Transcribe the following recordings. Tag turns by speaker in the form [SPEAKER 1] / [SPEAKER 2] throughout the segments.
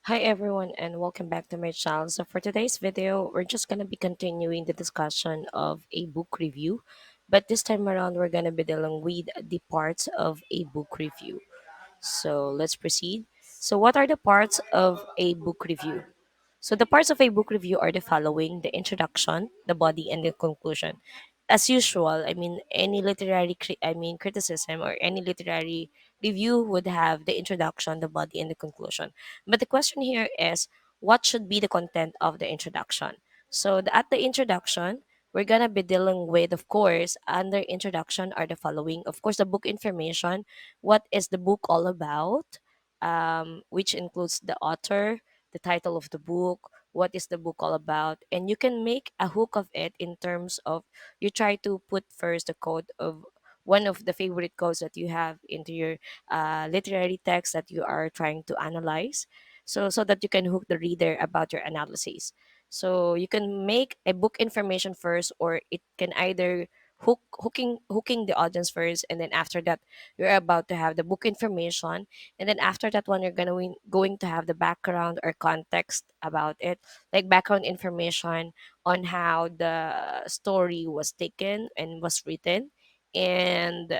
[SPEAKER 1] Hi everyone and welcome back to my channel. So for today's video, we're just going to be continuing the discussion of a book review. But this time around, we're going to be dealing with the parts of a book review. So let's proceed. So what are the parts of a book review? So the parts of a book review are the following: the introduction, the body, and the conclusion. As usual, any criticism or any literary review would have the introduction, the body, and the conclusion. But the question here is, what should be the content of the introduction? So at the introduction, we're gonna be dealing with, of course, under introduction are the following. Of course, the book information, what is the book all about, which includes the author, the title of the book, what is the book all about, and you can make a hook of it in terms of you try to put first the quote of one of the favorite quotes that you have into your literary text that you are trying to analyze, so that you can hook the reader about your analysis. So you can make a book information first, or it can either hooking the audience first, and then after that you're about to have the book information, and then after that one you're going to have the background or context about it, like background information on how the story was taken and was written, and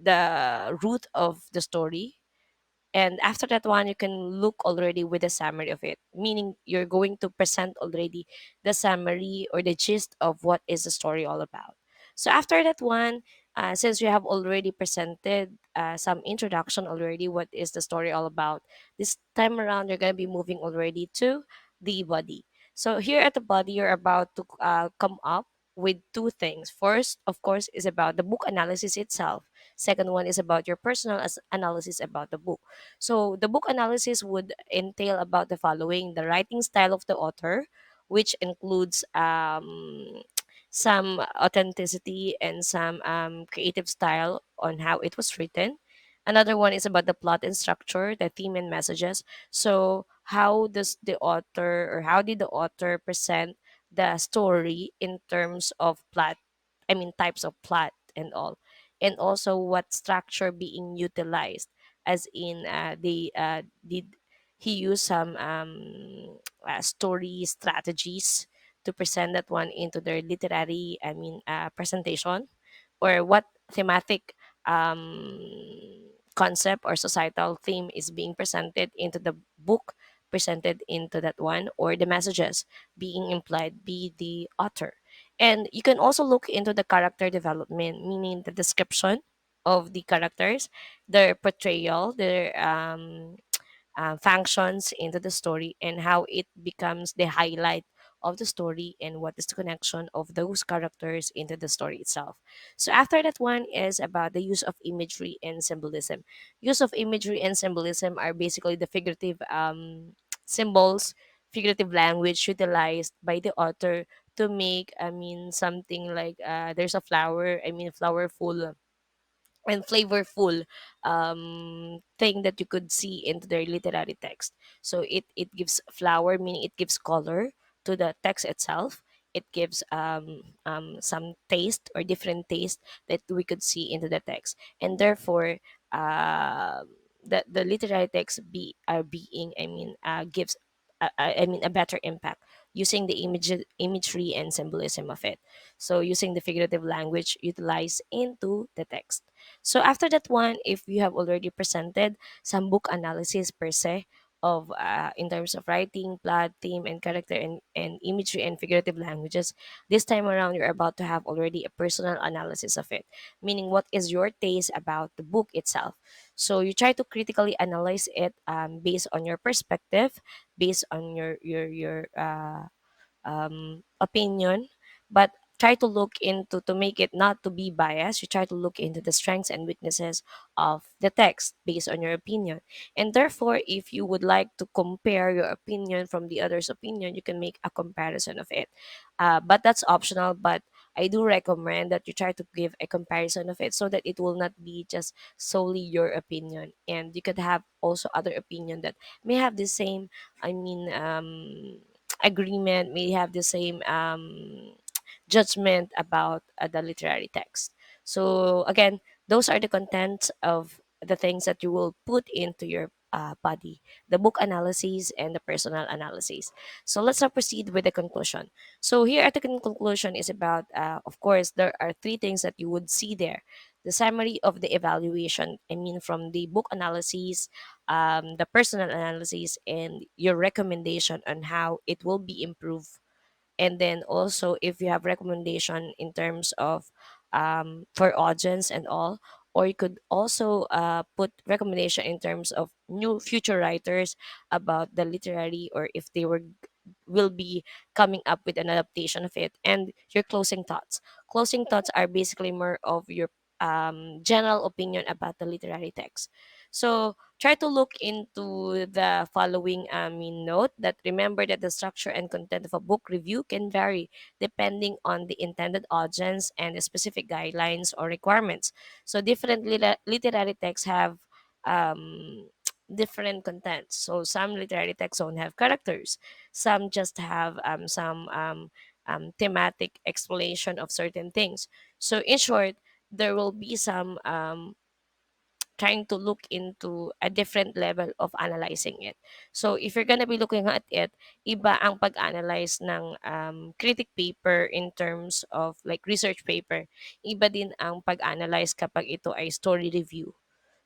[SPEAKER 1] the root of the story. And after that one, you can look already with a summary of it, meaning you're going to present already the summary or the gist of what is the story all about. So after that one, since you have already presented some introduction already, what is the story all about, this time around you're going to be moving already to the body. So here at the body, you're about to come up with two things. First, of course, is about the book analysis itself. Second one is about your personal analysis about the book. So the book analysis would entail about the following: the writing style of the author, which includes some authenticity and some creative style on how it was written. Another one is about the plot and structure, the theme and messages. So how does the author, or how did the author present the story in terms of plot, types of plot and all, and also what structure being utilized, as in they did he use some story strategies to present that one into their literary presentation, or what thematic um, concept or societal theme is being presented into the book, presented into that one, or the messages being implied by the author. And you can also look into the character development, meaning the description of the characters, their portrayal, their functions into the story, and how it becomes the highlight of the story, and what is the connection of those characters into the story itself. So after that one is about the use of imagery and symbolism. Use of imagery and symbolism are basically the figurative symbols, figurative language utilized by the author to make, something like there's a flower, flowerful and flavorful thing that you could see into their literary text. So it gives flower, meaning it gives color to the text itself. It gives some taste or different taste that we could see into the text, and therefore the literary text being gives a better impact using the imagery and symbolism of it. So using the figurative language utilized into the text. So after that one, if you have already presented some book analysis per se of in terms of writing, plot, theme, and character, and imagery and figurative languages, this time around you're about to have already a personal analysis of it, meaning what is your taste about the book itself. So you try to critically analyze it based on your perspective, based on your opinion, but try to look into, to make it not to be biased, you try to look into the strengths and weaknesses of the text based on your opinion. And therefore, if you would like to compare your opinion from the other's opinion, you can make a comparison of it. But that's optional, but I do recommend that you try to give a comparison of it, so that it will not be just solely your opinion, and you could have also other opinion that may have the same, I mean um agreement, may have the same judgment about the literary text. So again, those are the contents of the things that you will put into your body: the book analysis and the personal analysis. So let's now proceed with the conclusion. So here at the conclusion is about, of course, there are three things that you would see there: the summary of the evaluation, I mean, from the book analysis, the personal analysis, and your recommendation on how it will be improved. And then also if you have recommendation in terms of for audience and all, or you could also put recommendation in terms of new future writers about the literary, or if they will be coming up with an adaptation of it. And your closing thoughts are basically more of your general opinion about the literary text. So try to look into the following, note that: remember that the structure and content of a book review can vary depending on the intended audience and the specific guidelines or requirements. So different literary texts have different contents. So some literary texts don't have characters, some just have some thematic explanation of certain things. So in short, there will be some trying to look into a different level of analyzing it. So if you're gonna be looking at it, iba ang pag-analyze ng critic paper in terms of like research paper. Iba din ang pag-analyze kapag ito ay story review.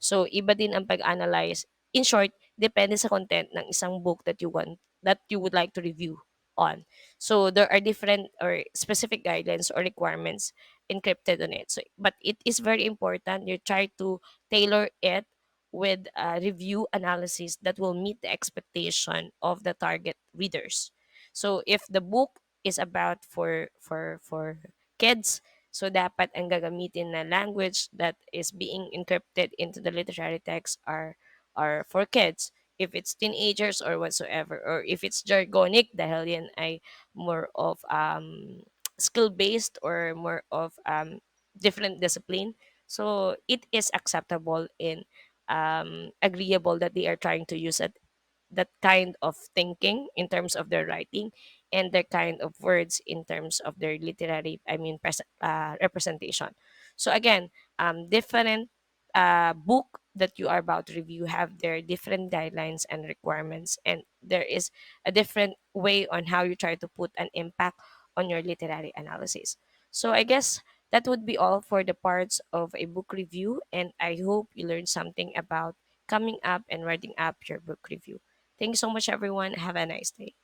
[SPEAKER 1] So iba din ang pag-analyze. In short, depende sa content ng isang book that you would like to review on. So there are different or specific guidelines or requirements encrypted on it. So, but it is very important you try to tailor it with a review analysis that will meet the expectation of the target readers. So if the book is about for kids, so dapat ang gagamitin na language that is being encrypted into the literary text are for kids. If it's teenagers or whatsoever, or if it's jargonic dahil yan ay more of skill based or more of different discipline, so it is acceptable in agreeable that they are trying to use it, that kind of thinking in terms of their writing, and their kind of words in terms of their literary, representation. So again, different book that you are about to review have their different guidelines and requirements, and there is a different way on how you try to put an impact on your literary analysis. So I guess that would be all for the parts of a book review, and I hope you learned something about coming up and writing up your book review. Thanks so much, everyone. Have a nice day.